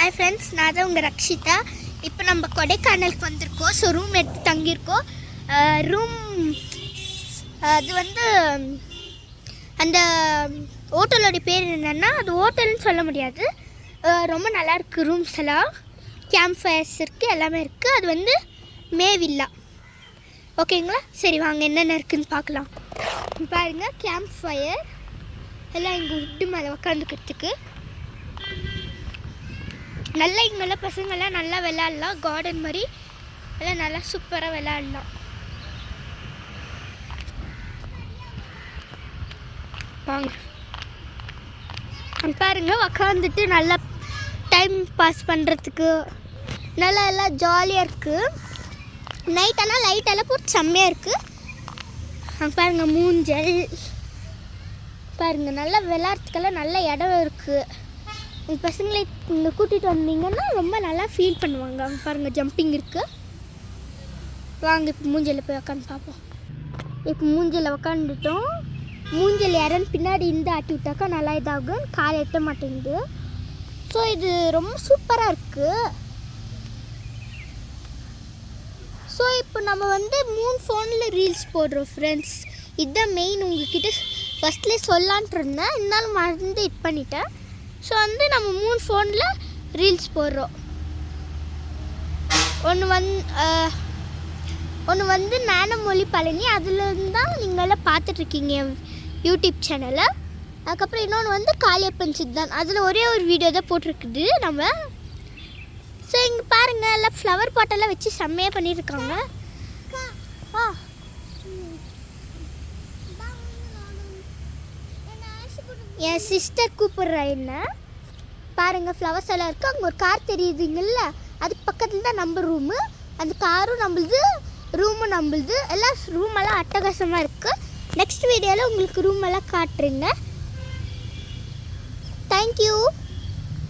Hi friends, நான் தான் உங்கள் ரக்ஷிதா. இப்போ நம்ம கொடைக்கானலுக்கு வந்திருக்கோம். ஸோ ரூம் எடுத்து தங்கியிருக்கோம். ரூம் அது வந்து அந்த ஹோட்டலோடைய பேர் என்னென்னா, அது ஹோட்டல்னு சொல்ல முடியாது. ரொம்ப நல்லாயிருக்கு. ரூம்ஸ் எல்லாம் கேம்ப் ஃபயர்ஸ் இருக்குது, எல்லாமே இருக்குது. அது வந்து மேவில்லா. ஓகேங்களா? சரி வாங்க என்னென்ன இருக்குதுன்னு பார்க்கலாம். பாருங்கள், கேம்ப் ஃபயர் எல்லாம் இங்கே உட்டு மேலே உக்காந்துக்கிறதுக்கு நல்லா இங்கெல்லாம் பசங்கள்லாம் நல்லா விளையாடலாம். கார்டன் மாதிரி எல்லாம் நல்லா சூப்பராக விளையாடலாம். வாங்க பாருங்க, உக்காந்துட்டு நல்லா டைம் பாஸ் பண்ணுறதுக்கு நல்லா எல்லாம் ஜாலியாக இருக்குது. நைட்டெல்லாம் லைட்டெல்லாம் போட்டு செம்மையாக இருக்குது. பாருங்கள் மூஞ்சல் பாருங்கள், நல்லா விளையாடுறதுக்கெல்லாம் நல்ல இடம் இருக்குது. உங்கள் பசங்களை இங்கே கூட்டிகிட்டு வந்தீங்கன்னா ரொம்ப நல்லா ஃபீல் பண்ணுவாங்க. அவங்க பாருங்கள் ஜம்பிங் இருக்குது. வாங்க இப்போ மூஞ்சலில் போய் உக்காந்து பார்ப்போம். இப்போ மூஞ்சலில் உக்காந்துட்டோம். மூஞ்சல் யாரன்னு பின்னாடி இருந்து ஆட்டி விட்டாக்கா நல்லா இதாகும். காலை எட்ட மாட்டேங்குது. ஸோ இது ரொம்ப சூப்பராக இருக்குது. ஸோ இப்போ நம்ம வந்து 3 ஃபோனில் ரீல்ஸ் போடுறோம் ஃப்ரெண்ட்ஸ். இதுதான் மெயின். உங்ககிட்ட ஃபஸ்ட்லேயே சொல்லான்ட்டு இருந்தேன், இருந்தாலும் மறந்து இது பண்ணிட்டேன். ஸோ வந்து நம்ம 3 ஃபோனில் ரீல்ஸ் போடுறோம். ஒன்று வந்து ஞானமொழி பழனி, அதுலேருந்து தான் நீங்களாம் பார்த்துட்ருக்கீங்க யூடியூப் சேனலை. அதுக்கப்புறம் இன்னொன்று வந்து காளியப்பன் சித்தான், அதில் ஒரே ஒரு வீடியோ தான் போட்டிருக்குது நம்ம. ஸோ இங்கே பாருங்கள், எல்லாம் ஃப்ளவர் பாட்டெல்லாம் வச்சு செம்மையாக பண்ணியிருக்காங்க. என் சிஸ்டர் கூப்பிட்றா என்ன பாருங்கள், ஃப்ளவர்ஸ் எல்லாம் இருக்குது. அங்கே ஒரு கார் தெரியுதுங்கள்ல, அதுக்கு பக்கத்தில் தான் நம்ம ரூமு. அந்த காரும் நம்மளுது, ரூமும் நம்மளுது. எல்லாம் ரூமெல்லாம் அட்டகாசமாக இருக்குது. நெக்ஸ்ட் வீடியோவில் உங்களுக்கு ரூமெல்லாம் காட்டுறேங்க. தேங்க்யூ.